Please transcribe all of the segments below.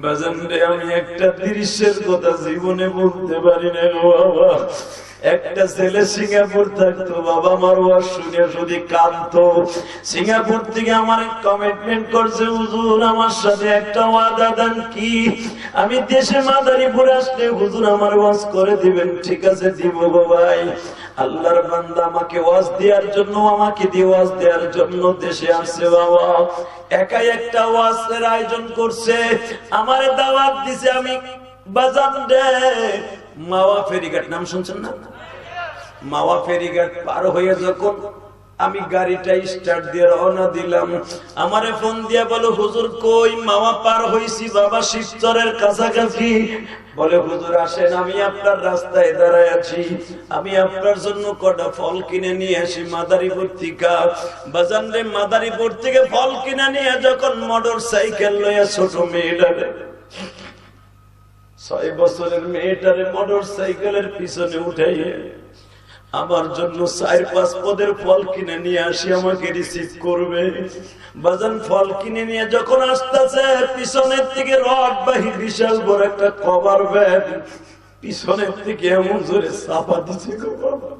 বাজান রে, আমি একটা দৃশ্যের কথা জীবনে বলতে পারি না গো বাবা। একটা ছেলে সিঙ্গাপুর থাকতো বাবা, আমার ওয়াজ শুনে শুধু কাঁদতো। সিঙ্গাপুর থেকে আমার কমিটমেন্ট করছে, হুজুর আমার সাথে একটা ওয়াদা দেন। কি? আমি দেশে মাদারীপুর আসলে হুজুর আমার ওয়াজ করে দিবেন। ঠিক আছে, দিব গো ভাই। আল্লাহর বান্দা আমাকে ওয়াজ দেওয়ার জন্য, আমাকে দিয়ে ওয়াজ দেওয়ার জন্য দেশে আসছে বাবা। একাই একটা ওয়াজের আয়োজন করছে, আমারে দাওয়াত দিছে। আমি বাজান রে, মাওয়া ফেরিঘাট নাম শুনছেন না? মাওয়া ফেরিঘাট পার হয়ে যখন আমি গাড়িটা স্টার্ট দিয়ে রওনা দিলাম, আমারে ফোন দিয়ে বলো, হুজুর কই? মাওয়া পার হইছি বাবা, শিবচরের কাছাকাছি। বলে, হুজুর আসেন, আমি আপনার রাস্তায় দাঁড়ায় আছি, আমি আপনার জন্য কটা ফল কিনে নিয়ে আসি মাদারীপুর থেকে। বাজান রে, মাদারীপুর থেকে ফল কিনে নিয়ে যখন মোটর সাইকেল লইয়া ছোট মেয়েটারে, 6 বছরের মেয়েটারে মোটর সাইকেলের পিছনে উঠাইয়ে আমার জন্য 4-5 পদের ফল কিনে নিয়ে আসি, আমাকে রিসিভ করবে। বাজান ফল কিনে নিয়ে যখন আসতেছে, পিছনের থেকে রড বাহি বিশাল বড় একটা কভার ব্যাগ পিছনের থেকে এমন জোরে চাপা দিছে গো বাবা।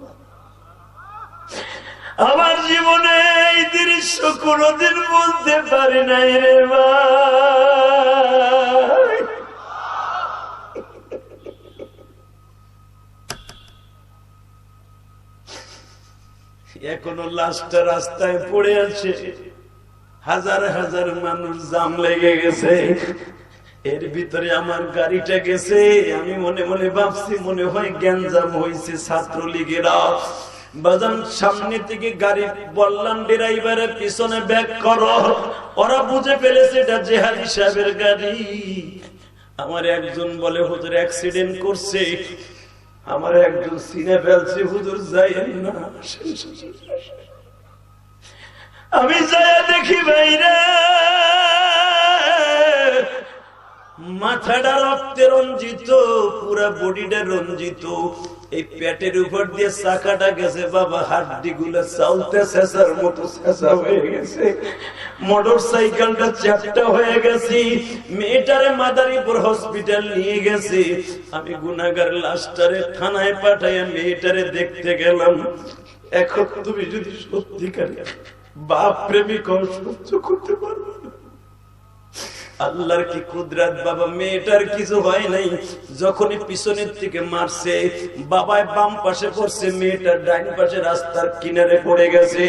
আমার জীবনে এই দৃশ্য কোনদিন বলতে পারি নাই রে ভাই। এখনো লাশটা রাস্তায় পড়ে আছে, হাজার হাজার মানুষ জাম লেগে গেছে। এর ভিতরে আমার গাড়িটা গেছে। আমি মনে মনে ভাবছি, মনে হয় গ্যাঞ্জাম হয়েছে ছাত্রলীগেরা। বাজান সামনে থেকে গাড়ি বললাম ড্রাইভারের পিছনে ব্যাক করো। ওরা বুঝে ফেলেছে এটা জেহাদি সাহেবের গাড়ি। আমার একজন বলে, হুজুর অ্যাক্সিডেন্ট করছে। আমার একজন সিনে ফেলছে, হুজুর যাইয়েন না। আমি যাইয়া দেখি বাইরে মাথাটা রক্তে রঞ্জিত, পুরা বডিটা রঞ্জিত। এই পেটের উপর দিয়ে চাকাটা গেছে বাবা, হাড্ডি গুলো চালতে শেষার মতো শেষা হয়ে গেছে। মোটর সাইকেলটা চ্যাপটা হয়ে গেছে। মেয়েটারে মাদারীপুর হসপিটাল নিয়ে গেছে। আমি গুনাহগার লাশটারে থানায় পাঠাইয়া মেয়েটারে দেখতে গেলাম। এখন তুমি যদি সত্যিকারে বাপ প্রেমিক সহ্য করতে পারবে না। আল্লাহর কি কুদরত বাবা, মেয়েটার কিছু হয় নাই। যখনই পিছনের থেকে মারছে, বাবায় বাম পাশে পড়ছে, মেয়েটার ডাইন পাশে রাস্তার কিনারে পড়ে গেছে।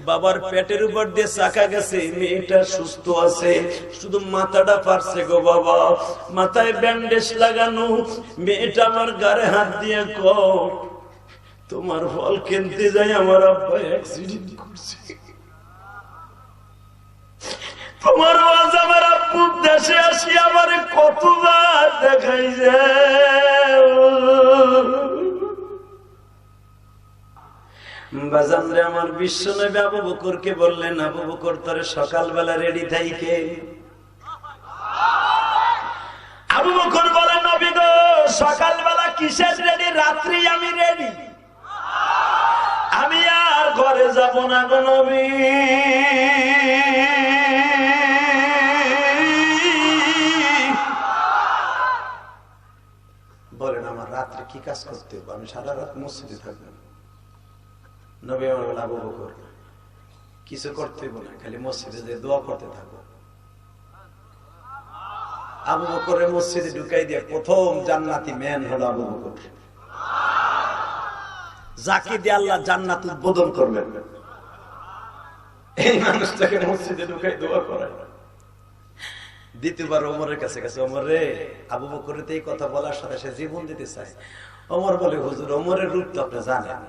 বাবার পেটের উপর দিয়ে চাকা গেছে, মেয়েটা সুস্থ আছে, শুধু মাথাটা পারছে গো বাবা। মাথায় ব্যান্ডেজ লাগানো। মেয়েটা আমার গায়ে হাত দিয়ে কও, তোমার ফল কিনতে যাই আমার আব্বা অ্যাক্সিডেন্ট করছে। তোমার ওয়াজ আমার আব্বু দেশে আসি আমার কতবার দেখাই যায়। বাজান রে, আমার বিশ্বনবী আবু বকরকে বললেন, আবু বকর তোরে সকালবেলা রেডি থাইকে। আবু বকর বলেন, নবী গো সকালবেলা কিসের রেডি? রাত্রি আমি রেডি, আমি আর ঘরে যাব না গো নবী। বলেন আমার রাত্রে কি কাজ করতে হবে? আমি সারা রাত মসজিদে থাকবো। নবী আমার বলেন, আবু বকর কিছু করতে হবে না, খালি মসজিদে যে দোয়া করতে থাকো। আবু বকরের মসজিদে ঢুকাই দিয়ে প্রথম জান্নাতি ম্যান হলো আবু বকর। যাকে দিয়ে আল্লাহ জান্নাত উদ্বোধন করবেন, এই মানুষটাকে মসজিদে ঢুকাই দোয়া করায়। দ্বিতীয়বার ওমরের কাছে গেছে, ওমর রে, আবু বকরের এই কথা বলার সাথে সে জীবন দিতে চায়। ওমর বলে, হুজুর ওমরের রূপ তো আপনি জানেন,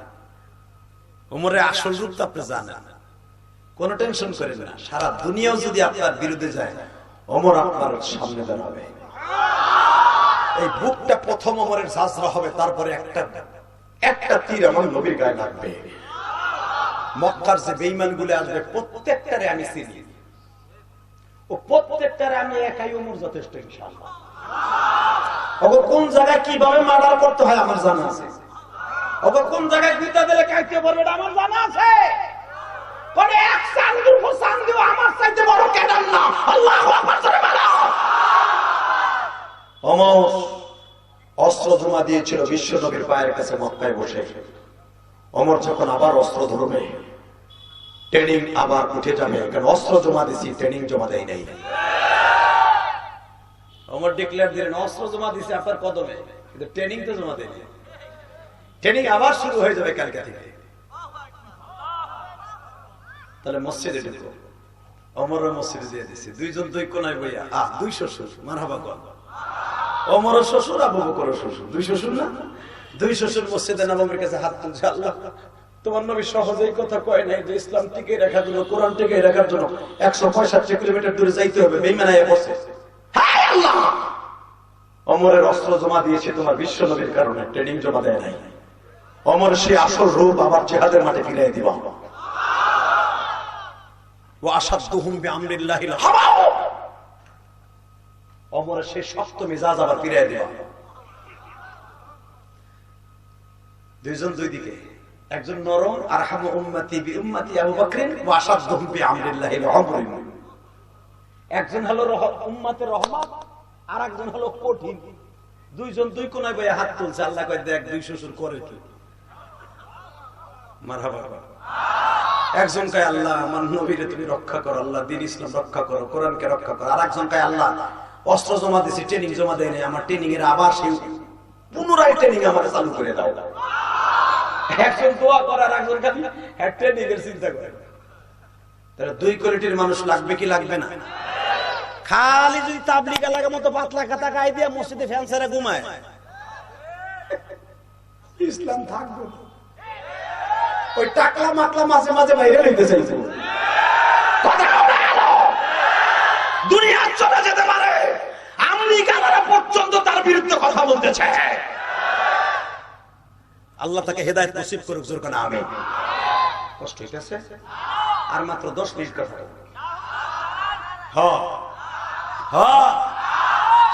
ওমরের আসল রূপ তো আপনি জানেন, কোন টেনশন করেন না। সারা দুনিয়াও যদি আপনার বিরুদ্ধে যায়, ওমর আপনার সামনে দাঁড়াবে। এই বুকটা প্রথম ওমরের ঝাঁঝরা হবে, তারপরে একটা তীর আমার নবীর গায়ে লাগবে। মক্কার যে বেঈমান গুলো আসবে প্রত্যেকটারে আমি চিনি, ও প্রত্যেকটারে আমি একাই ওমর যথেষ্ট ইনশাআল্লাহ। ওকে কোন জায়গায় কিভাবে মার্ডার করতে হয় আমার জানা আছে, ওকে কোন জায়গায় গুতা দিলে কাইতে পারবে আমার জানা আছে। কোন এক চান্দুর চান্দু আমার চাইতে বড় কেডার না। আল্লাহু আকবার। ওমর অস্ত্র জমা দিয়েছিল বিশ্ব নবীর পায়ের কাছে মক্কায় বসে। ওমর যখন আবার অস্ত্র ধরবে, ট্রেনিং আবার উঠে যাবে, কারণ অস্ত্র জমা দিছি, ট্রেনিং জমা দেয় নাই। ওমর ডিক্লেয়ার দিলেন, অস্ত্র জমা দিছি আপনার কদমে, কিন্তু ট্রেনিং তো জমা দেয়নি। ট্রেনিং আবার শুরু হয়ে যাবে কালকে থেকে। তাহলে মসজিদে ঢুকো, ওমরের মসজিদে দিয়ে দিছি, দুইজন দুই কোনায় বইয়া, দুই শ্বশুর, মারহাবা কর। ওমরের শ্বশুর, আবু বকরের শ্বশুর, দুই শ্বশুর না? দুই শ্বশুর মসজিদে নববীর কাছে হাত তুলছে, আল্লাহ তোমার নবী সহজেই কথা কয় নাই যে ইসলাম টিকে রাখার জন্য, কোরআন টিকে রাখার জন্য 165 কিলোমিটার দূরে যাইতে হবে, বেঈমানায় পড়ছে। হায় আল্লাহ, ওমরের অস্ত্র জমা দিয়েছে তোমার বিশ্ব নবীর কারণে, ট্রেনিং জমা দেয় নাই। ওমর সে আসল রূপ আবার জিহাদের মাঠে ফিরিয়ে দিবা। ওয়া আশাদুহুম বিআমরিল্লাহিল হাওয়া, ওমরের সে শক্ত মেজাজ আবার ফিরিয়ে দিবা। দুইজন দুই দিকে, একজন নরম, আরহামু উম্মতি বিউম্মতি আবু বকর, ওয়া আশাদুহুম বিআমরিল্লাহিল আমর। একজন হলো উম্মতের রহমত, আর একজন হলো কঠিন। দুইজন দুই কোনায় বইয়া হাত তুলছে, আল্লাহ কয় দেখ দুই শ্বশুর করে কি। মারহাবা। একজন কয় আল্লাহ আমার নবীরে তুমি রক্ষা করো, আল্লাহ দ্বীন ইসলাম রক্ষা করো, কোরআনকে রক্ষা করো। আর একজন কয় আল্লাহ অস্ত্র জমা দিছি, ট্রেনিং জমা দেয় নাই, আমার ট্রেনিং এর আবার সেই পুনরায় ট্রেনিং আমাকে চালু করে দাও। একজন দোয়া করে, আর একজন খালি ট্রেনিং এর চিন্তা করে। তাহলে দুই কোয়ালিটির মানুষ লাগবে কি লাগবে না? খালি যদি তাবলীগ এলাকার মতো পাতলা কাটা গায়ে দিয়ে মসজিদে ফ্যান ছেড়ে ঘুমায়, ইসলাম থাকবে। ওই টাকলা মাকলা মাঝে মাঝে বাইরে লইতে চাইছে, দুনিয়া চলে যেতে পারে, আমেরিকানরা পর্যন্ত তার বিরুদ্ধে কথা বলতেছে। আল্লাহ তাকে হেদায়েত নসিব করুক, জোর করে আমিন। কষ্ট হইতেছে, আর মাত্র 10 মিনিট কথা।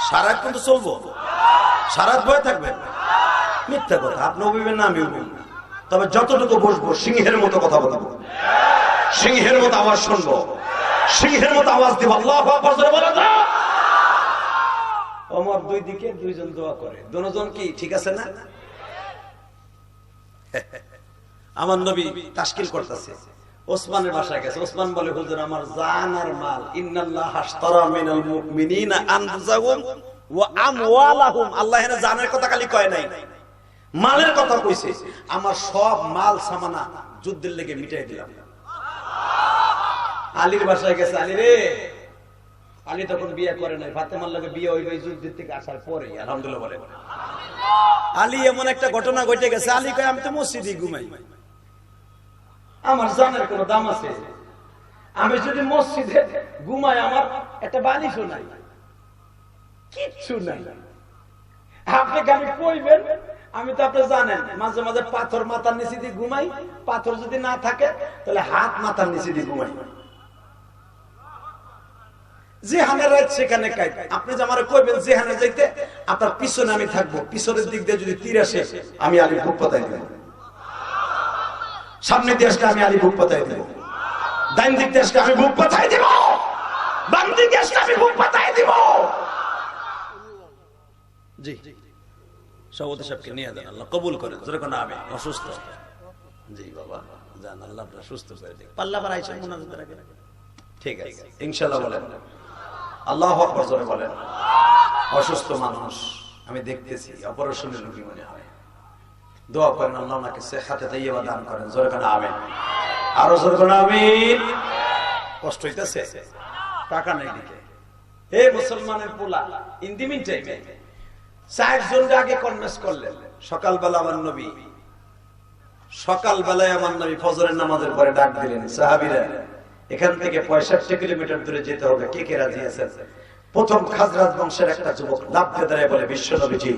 সারাত কিন্তু চলবো, সারাত বয়ে থাকবেন। মিথ্যা কথা, আপনি উবিবেন না, আমি উবিবেন না। তবে যতটুকু বসবো সিংহের মতো কথা বলবো, সিংহের মতো আওয়াজ শুনবো, সিংহের মতো আওয়াজ দিব। আল্লাহু আকবার জোরে বলো তো। ওমর দুই দিকে দুইজন দোয়া করে, দুজন কি ঠিক আছে না? আমার নবী তাশকিল করতেছে, ওসমানের বাসায় গেছে। ওসমান বলে, হুজুর আমার জান আর মাল, ইন্নাল্লাহা আশতারা মিনাল মুমিনিনা আনফুসাহুম ওয়া আমওয়ালাহুম। আল্লাহ এর জানের কথা খালি কয় নাই, মালের কথা কইছে। আমার সব মাল সামানা যুদ্ধের লেগে মিটাই দিলাম। আলীর বাসায় গেছে, আলী রে, আলী তখন বিয়ে করে নাই, ফাতেমার লগে বিয়ে হইবে যুদ্ধের থেকে আসার পরে, আলহামদুলিল্লাহ বলে। আলী এমন একটা ঘটনা ঘটে গেছে, আলী কয় আমি তো মসজিদে ঘুমাই, আমার জানের কোন দাম আছে? আমি যদি মসজিদে ঘুমাই, আমার একটা বালিশও নাই, কিচ্ছু নাই। আপনি খালি কইবেন, আমি তো আপনি জানেন মাঝে মাঝে পাথর মাথার নিচে দিয়ে ঘুমাই। পাথর যদি না থাকে তাহলে হাত মাথার নিচে দিয়ে ঘুমাই। যেখানে রাত সেখানে কাইট। আপনি যে আমার কইবেন যেখানে যাইতে, আপনার পিছনে আমি থাকবো, পিছনের দিক দিয়ে যদি তীর আসে আমি আলী বুক পাতাই দেব, সামনে দিয়ে আসলে আমি আলী বুক পাতাই দেব, ডান দিক দিয়ে আসলে আমি বুক পাতাই দেব, বাম দিকে আসলে আমি বুক পাতাই দেব। জি, সভাপতি সাহেবকে নিয়ে যান, আল্লাহ কবুল করেন। যেরকম আমি অসুস্থ, জি বাবা যান, আল্লাহ আপনার সুস্থ করে দিন। পাল্লা বার আইসা মুনাজাতের আগে, ঠিক আছে ইনশাআল্লাহ বলেন, আল্লাহু আকবার জোরে বলেন। অসুস্থ মানুষ আমি দেখতেছি, অপারেশনের রোগী মনে হয়, দোয়া করেন আল্লাহ ওনাকে সেহাতে তাইয়্যিবা দান করেন। জোরে করে আমিন, আরো জোরে করে আমিন। কষ্ট হইতেছে, টাকা নাই দিকে। হে মুসলমানের পোলা, ইন দি মিন টাইমে 4 জনকে আগে কনভিন্স করলেন। সকালবেলা আমার নবী, সকালবেলায় আমার নবী ফজরের নামাজের পরে ডাক দিলেন, সাহাবীরা এখান থেকে 65 কিলোমিটার দূরে যেতে হবে, কে কে রাজি আছেন? প্রথম খাজরাজ বংশের একটা যুবক লাফ দিয়ে দাঁড়িয়ে বলে, বিশ্ব নবীজি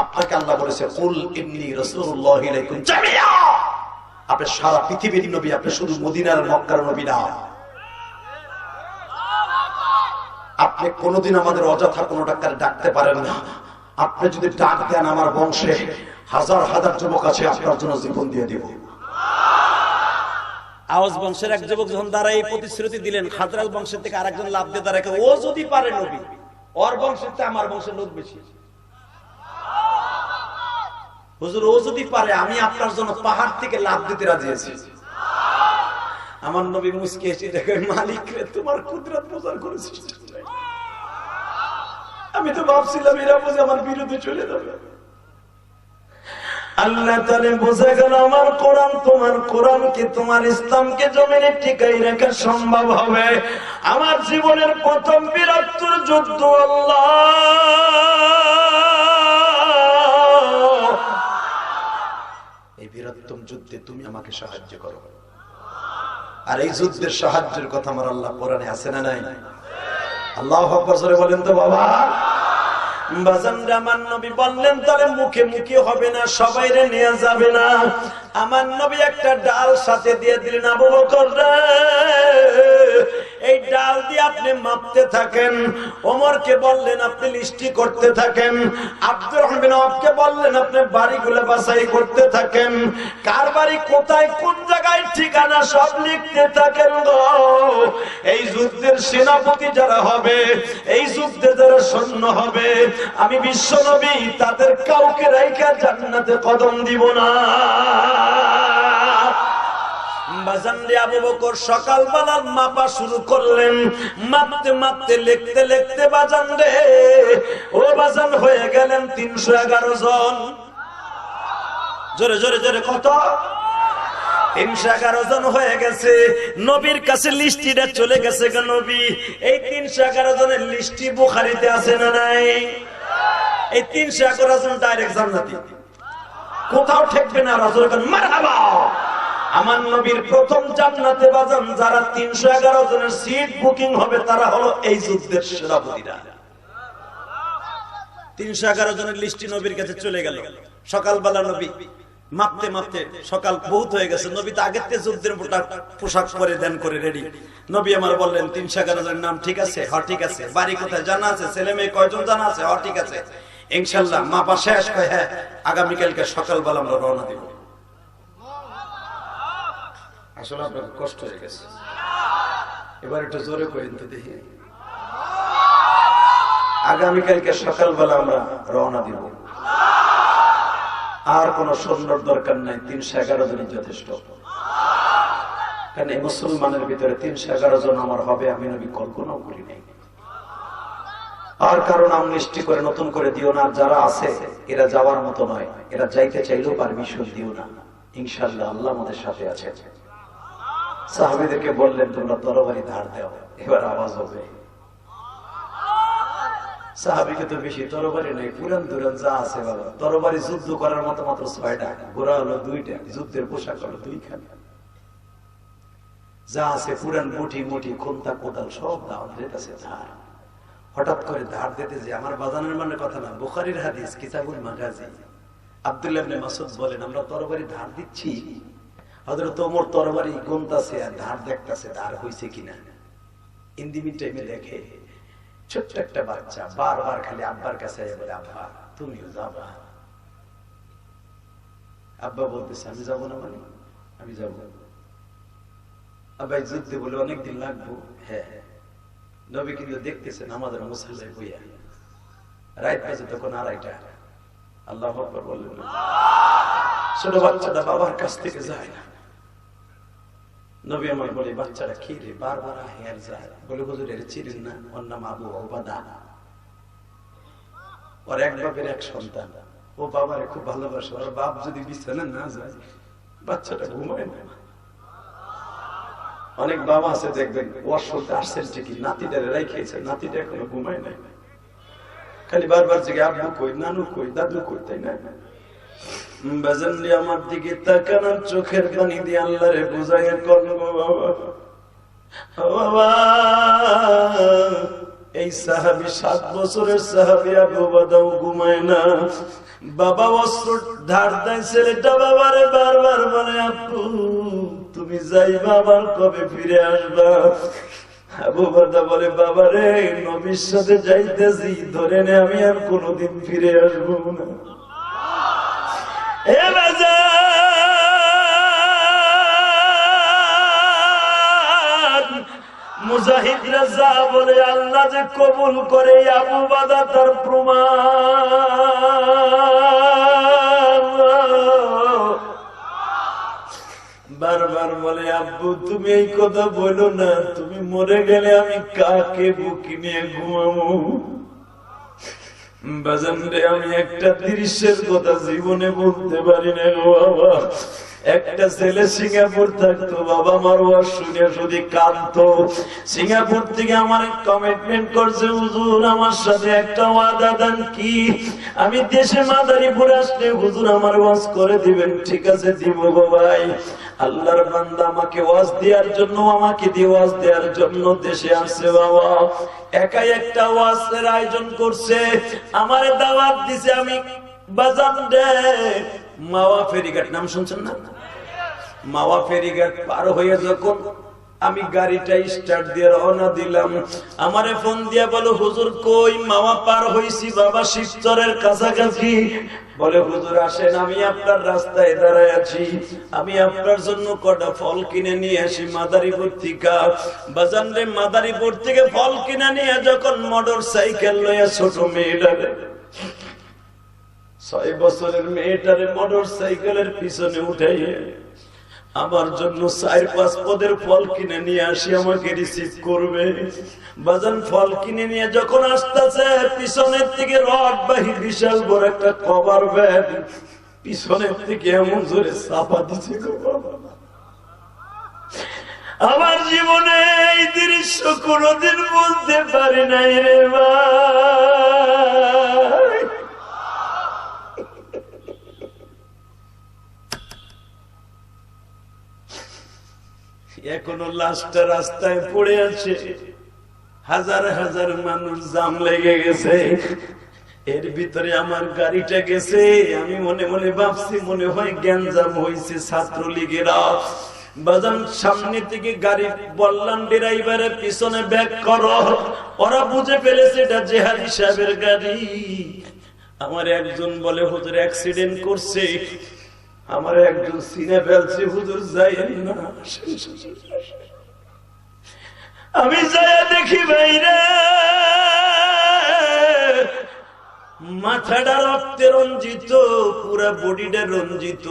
আপনাকে আল্লাহ বলেছে কুল ইন্নী রাসূলুল্লাহি আলাইকুম জামিয়া, আপনি সারা পৃথিবীর নবী, আপনি শুধু মদিনার মক্কার নবী না। আপনি কোনোদিন আমাদের অযথা কোনো ডাক্তার ডাকতে পারেন না। আপনি যদি ডাক দেন আমার বংশে হাজার হাজার যুবক আছে, আপনার জন্য জীবন দিয়ে দিব। আওয়াজ বংশের এক যুবক যখন দাঁড়ায় এই প্রতিশ্রুতি দিলেন, খাজরাজ বংশের থেকে আরেকজন লাভ দিয়ে দাঁড়ায়, ও যদি পারে নবী, ওর বংশের থেকে আমার বংশের লোক বেশি, হুজুর ও যদি পারে আমি আপনার জন্য পাহাড় থেকে লাফ দিতে রাজি আছি। আমার নবী মুস্কি এসে দেখে, মালিক রে তোমার কুদরত বোঝার কোনো সিস্টেম নাই। আমি তো ভাবছিলাম এরা বুঝে আমার বিরুদ্ধে চলে যাবে। আল্লাহ তাআলা বোঝা গেল আমার কোরআন, তোমার কোরআনকে, তোমার ইসলামকে জমিনে টিকাই রাখা সম্ভব হবে। আমার জীবনের প্রথম বীরত্বর যুদ্ধ আল্লাহ, এই বীরত্তম যুদ্ধে তুমি আমাকে সাহায্য করো। আর এই যুদ্ধের সাহায্যের কথা আমার আল্লাহ কোরআনে আছে না নাই? আল্লাহু আকবার জোরে বলেন তো বাবা। আমার নবী বললেন তাহলে মুখে মুখে হবে না, সবাইরে নিয়ে যাবে না। আমার নবী একটা ডাল সাথে দিয়ে দিলেন, আবু বকর রে এই ডাল দিয়ে আপনি মাপতে থাকেন। ওমরকে বললেন আপনি লিস্টি করতে থাকেন। আব্দুর রহমান বিন আওফকে বললেন আপনি বাড়িগুলো বাছাই করতে থাকেন। কার বাড়ি কোথায় কোন জায়গায় ঠিকানা সব লিখতে থাকেন গো। এই যুদ্ধের সেনাপতি যারা হবে, এই যুদ্ধে যারা সৈন্য হবে, আমি বিশ্ব নবী তাদের কাউকে রাইখা জান্নাতে কদম দিব না। আবু বকর সকালবেলা মাপা শুরু করলেন। মাপতে মাপতে লিখতে লিখতে বাজান রে ও বাজান হয়ে গেলেন 311 জন। জোরে জোরে জোরে কত? 311 জন হয়ে গেছে। নবীর কাছে লিস্টিটা চলে গেছে গো নবী। এই 311 জনের লিস্টি বুখারীতে আছে না নাই? এই 311 জন ডাইরেক্ট জান্নাতি, কোথাও ঠেকবে না। রাসূল বলেন মারহাবা। আমার নবীর প্রথম জান্নাতে বাজান যারা 311 জনের সিট বুকিং হবে তারা হলো এই যুদ্ধের সেনাপতিরা। 311 জনের লিস্টি নবীর কাছে চলে গেল। সকালবেলা নবী মাপতে মাপতে সকাল বহুত হয়ে গেছে। নবী তো আগের থেকে যুদ্ধের পোশাক পরে দেন করে রেডি। নবী আমার বললেন 311 জনের নাম ঠিক আছে? হ্যাঁ ঠিক আছে। বাড়ি কোথায় জানা আছে? ছেলে মেয়ে কয়জন জানা আছে? হ্যাঁ ঠিক আছে। ইনশাআল্লাহ মাপা শেষ। হ্যাঁ আগামীকালকে সকালবেলা আমরা রওনা দিব। আসলে আপনার কষ্ট হয়ে গেছে, এবার একটু জোরে করেন তো দেখি। আগামীকালকে সকালবেলা আমরা রওনা দিব। আর কোন সৈন্যর দরকার নাই, 311 জনই যথেষ্ট। কারণ এই মুসলমানের ভিতরে 311 জন আমার হবে আমি নবী কল্পনাও করি নাই। আর কারণ আমনিষ্টি করে নতুন করে দিও না। যারা আছে এরা যাওয়ার মতো নয়, এরা যাইতে চাইলেও পারমিশন দিও না। ইনশাআল্লাহ আল্লাহ আমাদের সাথে আছে। সাহাবীদেরকে বললেন তোমরা তরবারি ধার দাও, এবার আওয়াজ হবে। সাহাবীকে তো বেশি তরবারি নেই, পুরান দুরান যা আছে বাবা। তরবারি যুদ্ধ করার মতো মাত্র 6টা, ঘোড়া হলো 2টা, যুদ্ধের পোশাক হলো 2খানা। যা আছে পুরান মুঠি মুঠি খুন্তা কোদাল সব দাও দিতেছে ধার। হঠাৎ করে ধার দিতে যে আমার বাজানের মানে কথা না, বুখারীর হাদিস কিতাবুল মাগাজি। আব্দুল্লাহ ইবনে মাসউদ বলেন আমরা তরবারি ধার দিচ্ছি, হযরত ওমর তরবারি গুনতাছে আর ধার দেখতাছে ধার হইছে কিনা। ইন্দিমি টাইমে দেখে ছোট্ট একটা বাচ্চা বারবার খালি আব্বার কাছে বলে আব্বা তুমিও যাবা। আব্বা বলতেছে আমি যাবো না, মানে আমি যাবো। আব্বা যুদ্ধে বলে অনেকদিন লাগবো। হ্যাঁ নবী কিন্তু দেখতেছেন আমাদের মুসল্লায় বইয়া রাত বাজে তখন 2:30। আল্লাহু আকবার বললেন। ছোট বাচ্চাটা বাবার কাছ থেকে যায় না। নবী আমার বলে বাচ্চাটা কি রে বারবার হেয়ার যায়? বলে হুজুর এর চিনেন না? ওর নাম আবু উবাদা। ওর এক বাপের এক সন্তান। ও বাবারে খুব ভালোবাসে। ওর বাপ যদি বিছানা না যায় বাচ্চাটা ঘুমায় না। অনেক বাবা আছে দেখবেন ওর সঙ্গে আসছেন ঠিকই, নাতিটারে রাইখেছে, নাতিটা এখনো ঘুমায় নাই, খালি বারবার জিজ্ঞে আব্বু কই, নানু কই, দাদু কই, তাই না? বাজানলি আমার দিকে তাকানোর চোখের পানি দিয়ে আল্লাহরে বুঝাইয়া করবো বাবা। বাবা এই সাহাবী 7 বছরের সাহাবী আবু উবাদাও ঘুমায় না। বাবা অস্ত্র ধার দেয়, ছেলেটা বাবারে বারবার বলে আব্বু তুমি যাইবা, আবার কবে ফিরে আসবা? আবু উবাদা বলে বাবারে নবীর সাথে যাইতেছি, ধরে নে আমি আর কোনোদিন ফিরে আসবো না। মুজাহিদরা যা বলে আল্লাহ যে কবুল করে, আবু উবাদা তার প্রমাণ। বারবার বলে, আব্বু তুমি এই কথা বলো না, তুমি মরে গেলে আমি কাকে বুকে নিয়ে ঘুমাবো? বাজান রে, আমি একটা দৃশ্যের কথা জীবনে বলতে পারি না গো বাবা। একটা ছেলে সিঙ্গাপুর থাকতো, বাবা আমার ওয়াজ শুনে শুধু কাঁদতো। সিঙ্গাপুর থেকে আমার কমিটমেন্ট করছে, হুজুর আমার সাথে একটা ওয়াদা দেন। কি? আমি দেশে মাদারীপুর আসলে হুজুর আমার ওয়াজ করে দিবেন। ঠিক আছে, দিব গো ভাই। আল্লাহর বান্দা আমাকে ওয়াজ দেওয়ার জন্য, আমাকে দিয়ে ওয়াজ দেওয়ার জন্য দেশে আসছে বাবা। একাই একটা ওয়াজের আয়োজন করছে, আমারে দাওয়াত দিছে। আমি বাজান রে মাওয়া ফেরিঘাট, নাম শুনছেন না? মাওয়া ফেরিঘাট পার হয়ে যখন আমি গাড়িটা স্টার্ট দিয়ে রওনা দিলাম, আমারে ফোন দিয়ে বলো, হুজুর কই? মাওয়া পার হইছি বাবা, শিবচরের কাছাকাছি। বলে, হুজুর আসেন, আমি আপনার রাস্তায় দাঁড়ায় আছি, আমি আপনার জন্য কটা ফল কিনে নিয়ে আসি মাদারীপুর থেকে। বাজান রে, মাদারীপুর থেকে ফল কিনে নিয়ে যখন মোটর সাইকেল লইয়া ছোট মেয়েটারে, 6 বছরের মেয়েটারে মোটর সাইকেলের পিছনে উঠাইয়ে আমার জন্য 4-5 পদের ফল কিনে নিয়ে আসি, আমাকে রিসিভ করবে। বাজান ফল কিনে নিয়ে যখন আসতেছে, পিছনের থেকে রড বাহি বিশাল বড় একটা কভার ব্যাগ পিছনের থেকে এমন জোরে চাপা দিছে গো বাবা। আমার জীবনে এই দৃশ্য কোনদিন বলতে পারি নাই রে ভাই। এখনো লাশটা রাস্তায় পড়ে আছে, হাজার হাজার মানুষ জাম লেগে গেছে। এর ভিতরে আমার গাড়িটা গেছে, আমি মনে মনে ভাবছি মনে হয় গ্যাঞ্জাম হয়েছে ছাত্রলীগেরা। বাজান সামনে থেকে গাড়ি বললাম ড্রাইভারের পিছনে ব্যাক করো, ওরা বুঝে ফেলেছে এটা জেহাদি সাহেবের গাড়ি। আমার একজন বলে, হুজুর অ্যাক্সিডেন্ট করছে। আমার একজন সিনে ফেলছে, হুজুর যাইয়েন না। আমি যাই দেখি বাইরে মাথাটা রক্তে রঞ্জিত, পুরা বডিটা রঞ্জিত,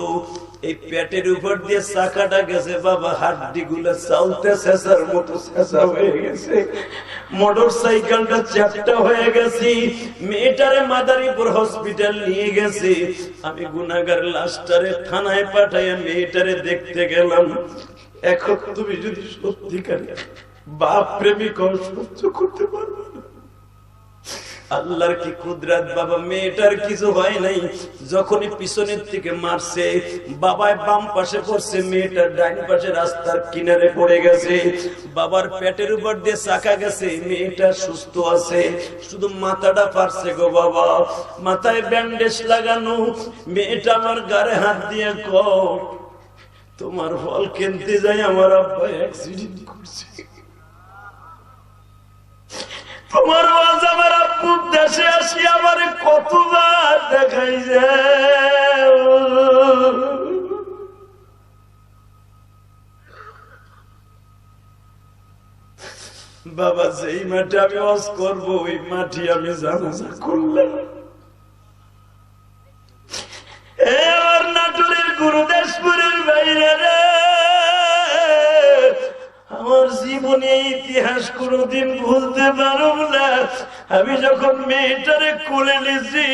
এই পেটের উপর দিয়ে চাকাটা গেছে বাবা, হাড্ডি গুলা চালতে শেষার মতো শেষা হয়ে গেছে। মোটর সাইকেলটা চ্যাপটা হয়ে গেছে। মেয়েটারে মাদারীপুর হসপিটাল নিয়ে গেছে। আমি গুনাহগার লাশটারে থানায় পাঠাইয়া মেয়েটারে দেখতে গেলাম। এখন তুমি যদি সত্যিকারে বাপ প্রেমিক সহ্য করতে পারবো না। আল্লাহর কি কুদরত বাবা, মেয়েটার কিছু হয় নাই। যখনই পিছনের থেকে মারছে, বাবায় বাম পাশে পড়ছে, মেয়েটার ডাইন পাশে রাস্তার কিনারে পড়ে গেছে। বাবার পেটের উপর দিয়ে চাকা গেছে, মেয়েটা সুস্থ আছে, শুধু মাথাটা পারছে গো বাবা। মাথায় ব্যান্ডেজ লাগানো। মেয়েটা আমার গায়ে হাত দিয়ে কয়, তোমার ফল কিনতে যাই আমার আব্বা অ্যাক্সিডেন্ট করছে। তোমার ওয়াজ আমার আব্বু দেশে আসি আমার কতবার দেখাই যায়। বাবা, যেই মাঠে আমি ওয়াজ করবো ওই মাটি আমি জানাজা করলাম। এবার নাটোরের গুরুদাসপুরের বাইরে রে, আমার জীবনে ইতিহাস কোনদিন ভুলতে পারব না। আমি যখন মেয়েটারে কোলে নিয়েছি,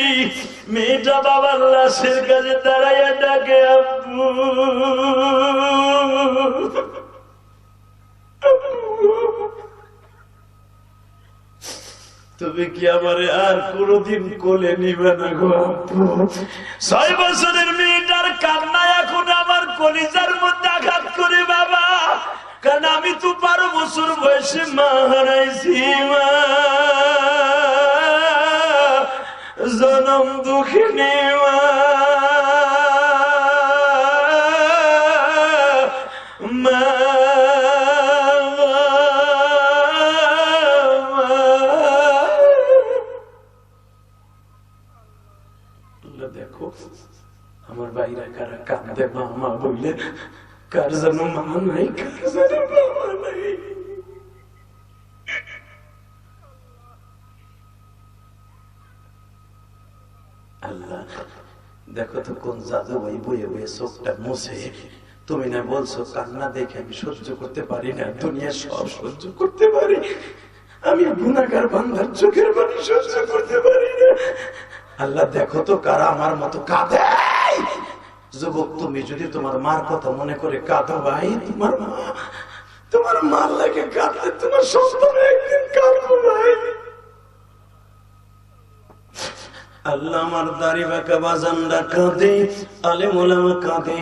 মেয়েটা বাবার লাশের কাছে দাঁড়াইয়া ডাকে, আব্বু তুমি কি আমারে আর কোনদিন কোলে নিবে না গো আব্বু? 6 বছরের মেয়েটার কান্না এখন আমার কলিজার মধ্যে আঘাত করে বাবা। কারণ আমি তো 12 বছর বয়সে মা হারাইছি। মা জনম দুঃখিনী মা, মা দেখো আমার বাইরে কারা কাঁদে মা মা বললে, কার যেন মা নাই, কার যেন বাবা নাই। আল্লাহ দেখো তো কোন জাদু ভাই বয়ে বয়ে চোখটা মুছে তুমি না বলছো কান্না দেখে আমি সহ্য করতে পারি না, দুনিয়া সব সহ্য করতে পারি, আমি গুনাহগার বান্দার চোখের পানি সহ্য করতে পারি না। আল্লাহ দেখো তো কারা আমার মতো কাঁদে। যুবক, তুমি যদি তোমার মার কথা মনে করে কাঁদো ভাই, তোমার মার লাগে কাঁদলে তোমার সন্তান একদিন কাঁদবো ভাই। আল্লাহ আমার দাড়ি বাঁকা বাজানরা কাঁদে, আলেম ওলামা কাঁদে,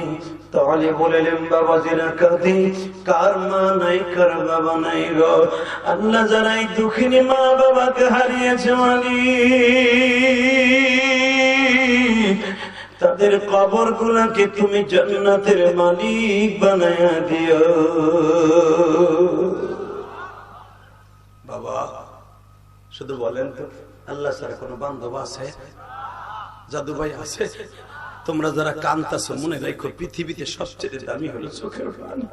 তাহলে বলেলেন বাবাজিরা কাঁদে, কার মা নাই কার বাবা নাই গো। আল্লাহ যারাই দুঃখিনী মা বাবাকে হারিয়েছে মালিক, তাদের কবর গুলাকে তুমি জান্নাতের মালিক বানায়া দিও বাবা। শুধু বলেন তো, আল্লাহ ছাড়া কোনো বান্ধব আছে? জাদু ভাই আছে? তোমরা যারা কান্তাছো মনে রাখো, পৃথিবীতে সবচেয়ে দামি হলো চোখের পানি।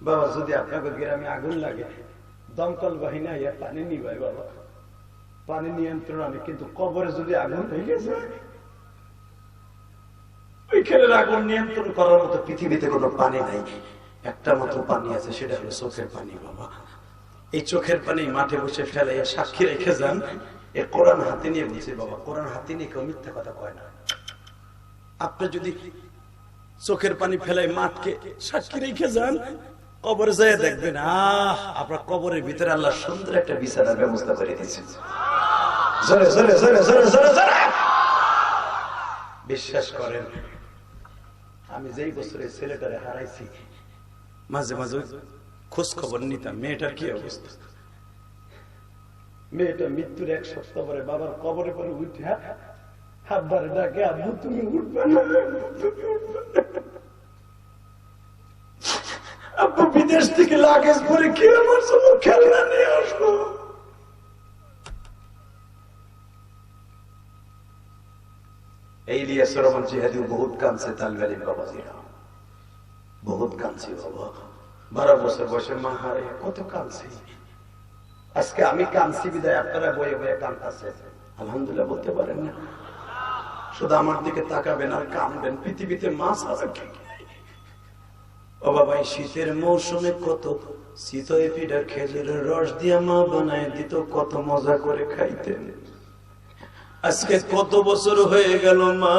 বাবা, যদি আপনাদের গ্রামে আগুন লাগে, দমকল বাহিনী আইয়া পানি নিবাই বাবা, পানি নিয়ন্ত্রণ আনে। কিন্তু কবরে যদি আগুন লেগে যায়, ওইখানে আগুন নিয়ন্ত্রণ করার মতো পৃথিবীতে কোনো পানি নাই। একটা মাত্র পানি আছে, সেটা হলো চোখের পানি বাবা। এই চোখের পানি মাঠে বসে ফেলে সাক্ষী রেখে যান। এ কোরআন হাতে নিয়ে বলছে বাবা, কোরআন হাতে নিয়ে কেউ মিথ্যা কথা কয় না। আপনি যদি চোখের পানি ফেলাই মাঠকে সাক্ষী রেখে যান, কবরে যায় দেখবেন আপনার কবরের ভিতরে আল্লাহ সুন্দর একটা বিছানার ব্যবস্থা করে দিয়েছেন। বিশ্বাস করেন, আমি যেই বছরে ছেলেটারে হারাইছি, মাঝে মাঝে খোঁজ খবর নিতাম মেয়েটার কি অবস্থা। মেয়েটা মৃত্যুর 1 সপ্তাহ পরে বাবার কবরে পরে উঠে আব্বার ডাকে, আব্বু তুমি উঠবে না, তুমি উঠবে না। আব্বু বিদেশ থেকে লাগেজ পরে কি আমার জন্য খেলনা নিয়ে আসলো। এই ইলিয়াস রহমান জিহাদি বহুত কাঁদছে, তালবাড়ির বাবাজিরা বহুত কাঁদছি বাবা। 12 বছর বয়সে মা হারে কত কাঁদছি। আজকে আমি কাঁদছি বিদায় আপনারা বয়ে বয়ে কাঁদতেছেন, আলহামদুলিল্লাহ বলতে পারেন না? শুধু আমার দিকে তাকাবেন আর কাঁদবেন। পৃথিবীতে মা ছাড়া কি? ও বাবা, এই শীতের মৌসুমে কত শীতই পিঠা খেজুরের রস দিয়ে মা বানায় দিত, কত মজা করে খাইতেন। আজকে কত বছর হয়ে গেল মা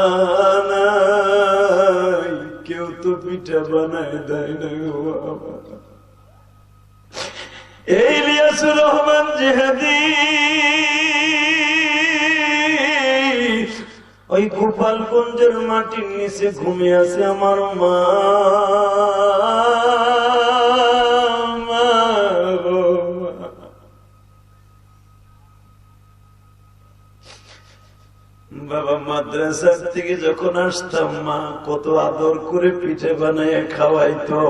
নাই, কেউ তো পিঠা বানায় দেয় না গো বাবা। এই ইলিয়াসুর রহমান জিহাদি ওই গোপালগঞ্জের মাটির নিচে ঘুমিয়ে আছে আমার মা। বাবা, মাদ্রাসার থেকে যখন আসতাম মা কত আদর করে পিঠে বানায় খাওয়াইতো।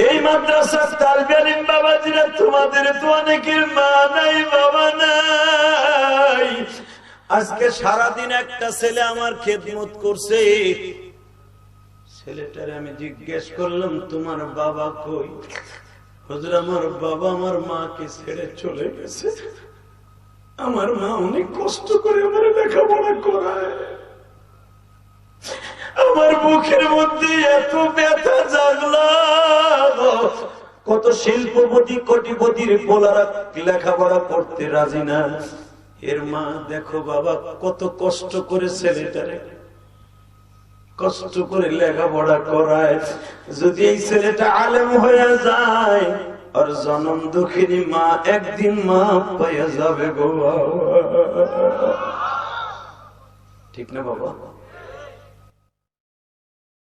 এই মাদ্রাসার তালবে আলিম বাবাজিরা, তোমাদের তো অনেকের মা নাই বাবা নাই। আজকে সারাদিন একটা ছেলে আমার খেদমত করছে। ছেলেটারে আমি জিজ্ঞেস করলাম, তোমার বাবা কই? হুজুর, আমার বাবা আমার মাকে ছেড়ে চলে গেছে। আমার মা অনেক কষ্ট করে আমার লেখাপড়া করায়। আমার মুখের মধ্যে এত ব্যথা জাগলো। কত শিল্পপতি কোটিপতির পোলারা লেখাপড়া করতে রাজি না। এর মা দেখো বাবা কত কষ্ট করে ছেলেটারে কষ্ট করে লেখাপড়া করায়। যদি এই ছেলেটা আলেম হয়ে যায়, আর জনম দুঃখিনী মা একদিন মা পাইয়া যাবে গো। ঠিক না বাবা?